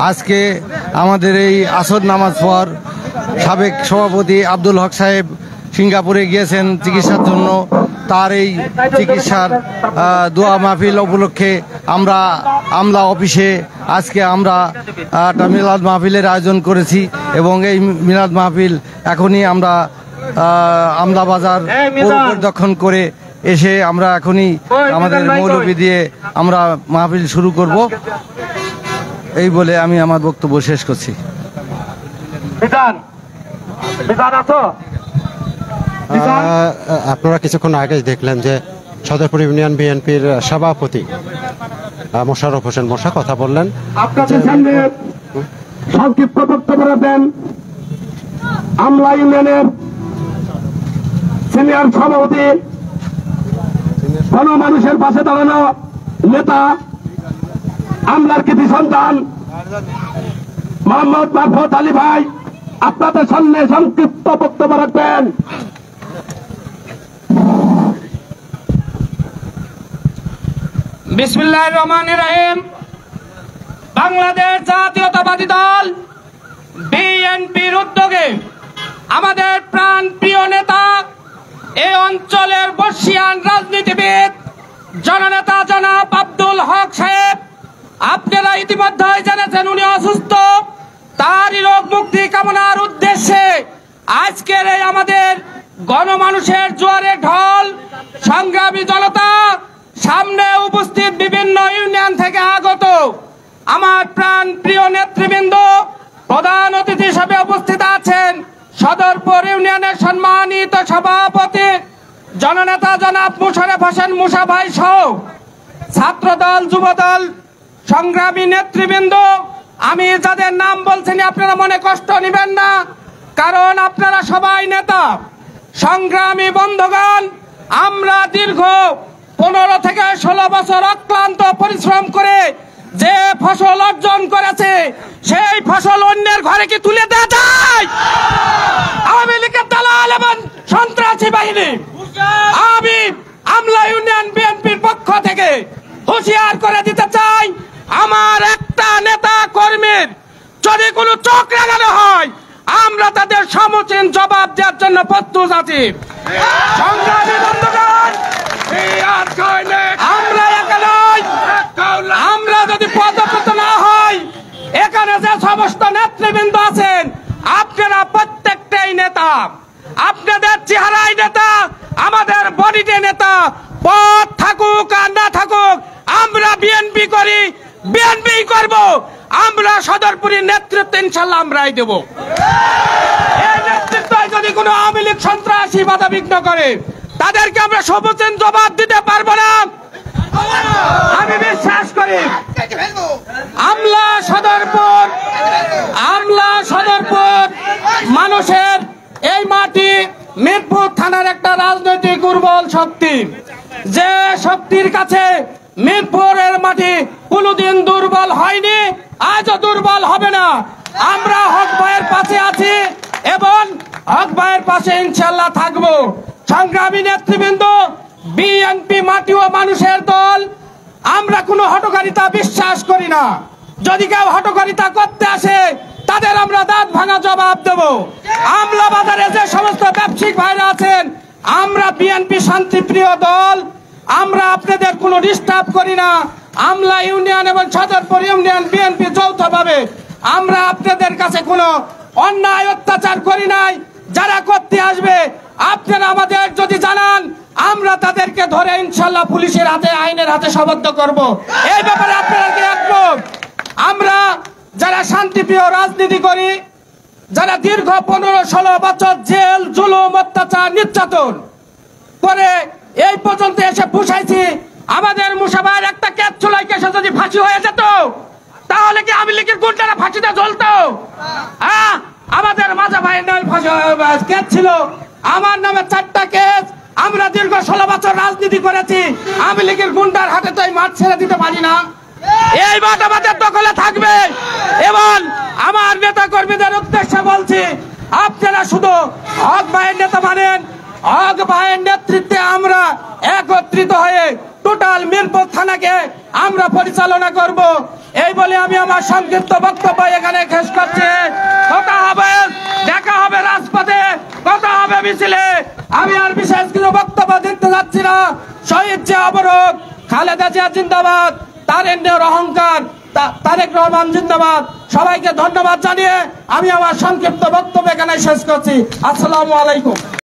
আজকে আমাদের এই আসর নামাজ পর সাবেক সভাপতি আব্দুল হক সাহেব সিঙ্গাপুরে গিয়েছেন চিকিৎসার জন্য। তার এই চিকিৎসার দোয়া মাহফিল উপলক্ষে আমরা আমলা অফিসে আজকে আমরা একটা মিলাদ মাহফিলের আয়োজন করেছি এবং এই মিলাদ মাহফিল এখনই আমরা আমলা বাজার পরিদর্শন করে এসে আমরা এখনই আমাদের মৌলবি দিয়ে আমরা মাহফিল শুরু করব। এই বলে আমি আমার বক্তব্য শেষ করছি। আপনারা কিছুক্ষণ আগে দেখলেন যে সদরপুর ইউনিয়ন বিএনপির সভাপতি মোশাররফ হোসেন মোশা কথা বললেন। আপনাদের সামনে সংক্ষিপ্ত বক্তব্য রাখবেন আমলা ইউনিয়নের সিনিয়র সভাপতি, গণমানুষের পাশে দাঁড়ানো নেতা, আমলার কৃতি সন্তান মোহাম্মদ মারফত আলী ভাই আপনাদের সামনে সংক্ষিপ্ত বক্তব্য রাখবেন। বিসমিল্লাহির রহমানির রহিম। বাংলাদেশ জাতীয়তাবাদী দল বিএনপির উদ্যোগে আমাদের প্রাণ প্রিয় নেতা, এই অঞ্চলের বর্ষিয়ান রাজনীতিবিদ জননেতা জনাব আব্দুল হক সাহেব, আপনারা ইতিমধ্যে জেনেছেন উনি অসুস্থ। তারই রোগ মুক্তি কামনার উদ্দেশ্যে আজকের এই আমাদের গণমানুষের জোয়ারের ঢল, সংগ্রামী জনতা, সামনে উপস্থিত বিভিন্ন ইউনিয়ন থেকে আগত আমার প্রাণ প্রিয় নেতৃবৃন্দ, প্রধান অতিথি হিসেবে উপস্থিত আছেন সদরপুর ইউনিয়নের সম্মানিত সভাপতি জননেতা জনাব মোশাররফ হোসেন মুসা ভাই সহ ছাত্রদল, যুবদল, সংগ্রামী নেতৃবৃন্দ। আমি যাদের নাম বলছেন আপনারা মনে কষ্ট নেবেন না, কারণ আপনারা সবাই নেতা। সংগ্রামী বন্ধুগণ, আমরা দীর্ঘ 15 থেকে 16 বছর অক্লান্ত পরিশ্রম করে যে ফসল অর্জন করেছে, সেই ফসল অন্যের ঘরে কি তুলে দেওয়া যায়? আওয়ামী লীগের দালাল এবং সন্ত্রাসী বাহিনী, আমি আমলা ইউনিয়ন বিএনপির পক্ষ থেকে হুঁশিয়ার করে দিতে চাই, আমার একটা নেতা কর্মীর যদি কোনো চোখ লাগানো হয়, আমরা তাদের সমুচীন জবাব দেওয়ার জন্য প্রস্তুত আছি। সংগ্রামী বন্ধুগণ, আমরা একা নই, আমরা যদি পদচ্যুত না হই, এখানে যে সমস্ত নেতৃবৃন্দ আছেন আপনারা প্রত্যেকটাই নেতা, আপনাদের চেহারাই নেতা, আমাদের বডিতে নেতা। পদ থাকুক আর না থাকুক, আমরা বিএনপি করি, বিএনপি করব। আমরা সদরপুরের নেতৃত্ব ইনশাল্লাহ আমরাই দেব। এই নেতৃত্ব যদি কোনো আওয়ামী লীগ সন্ত্রাসী বাধা বিঘ্ন করে, তাদেরকে আমরা সমুচীন জবাব দিতে পারবো না। আমি বিশ্বাস করি আমলা সদরপুর মানুষের এই মাটি মিরপুর থানার একটা রাজনৈতিক দুর্বল শক্তি, যে শক্তির কাছে মিরপুরের মাটি কোনোদিন দুর্বল হয়নি, আজও দুর্বল হবে না। আমরা হক ভাইয়ের পাশে আছি এবং হক ভাইয়ের পাশে ইনশাল্লাহ থাকবো। সংগ্রামী নেতৃবৃন্দ, বিএনপি মাটি ও মানুষের দল, আমরা কোনো হটকারিতা বিশ্বাস করি না। যদি কেউ হটকারিতা করতে আসে, তাদের আমরা দাঁত ভাঙা জবাব দেব। আমলা বাজারে যে সমস্ত ব্যবসায়িক ভাইরা আছেন, আমরা বিএনপি শান্তিপ্রিয় দল, আমরা আপনাদের কোনো ডিস্টার্ব করি না। আমলা ইউনিয়ন এবং সদরপুর ইউনিয়ন বিএনপি যৌথভাবে আমরা আপনাদের কাছে কোনো অন্যায় অত্যাচার করি নাই। যারা করতে আসবে আপনারা আমাদের যদি জানান, আমরা তাদেরকে ধরে ইনশাল্লাহ পুলিশের হাতে, আইনের হাতে সোপর্দ করব। এই ব্যাপারে আপনারা কি একমত? আমরা যারা শান্তিপ্রিয় রাজনীতি করি, যারা দীর্ঘ 15-16 বছর জেল, জুলুম, অত্যাচার, নির্যাতন করে এই পর্যন্ত এসে পুষাইছি, আমাদের মুসাভাইয়ের একটা কেস চুলাই কেসে যদি ফাঁসি হয়ে যেত, তাহলে কি আওয়ামী লীগের গুন্ডারা ফাঁসিতে জ্বলতো? আমাদের মাজা ভাইয়ের নামে কেস ছিল, আমার নামে 4টা কেস। আমরা দীর্ঘ 16 বছর রাজনীতি করেছি, আওয়ামী লীগের গুন্ডার হাতে তো এই মাঠ ছেড়ে দিতে পারি না। এই মাঠ আমাদের দখলে থাকবে। এবং আমার নেতা কর্মীদের উদ্দেশ্যে বলছি, আপনারা শুধু হক ভাইয়ের নেতা মানেন, হক ভাইয়ের নেতৃত্বে আমরা একত্রিত হয়ে টোটাল মিরপুর থানাকে আমরা পরিচালনা করব। এই বলে আমি আমার সংক্ষিপ্ত বক্তব্য এখানে শেষ করছি। কথা হবে, দেখা হবে রাজপথে, কথা হবে মিছিলে। আমি আর বিশেষ কিছু বক্তব্য দিতে যাচ্ছি না। শহীদ জিয়া অবরোধ, খালেদা জিয়া জিন্দাবাদ, তারেন্দ্রের অহংকার, তারেক রহমান জিন্দাবাদ। সবাইকে ধন্যবাদ জানিয়ে আমি আমার সংক্ষিপ্ত বক্তব্য এখানে শেষ করছি। আসসালামু আলাইকুম।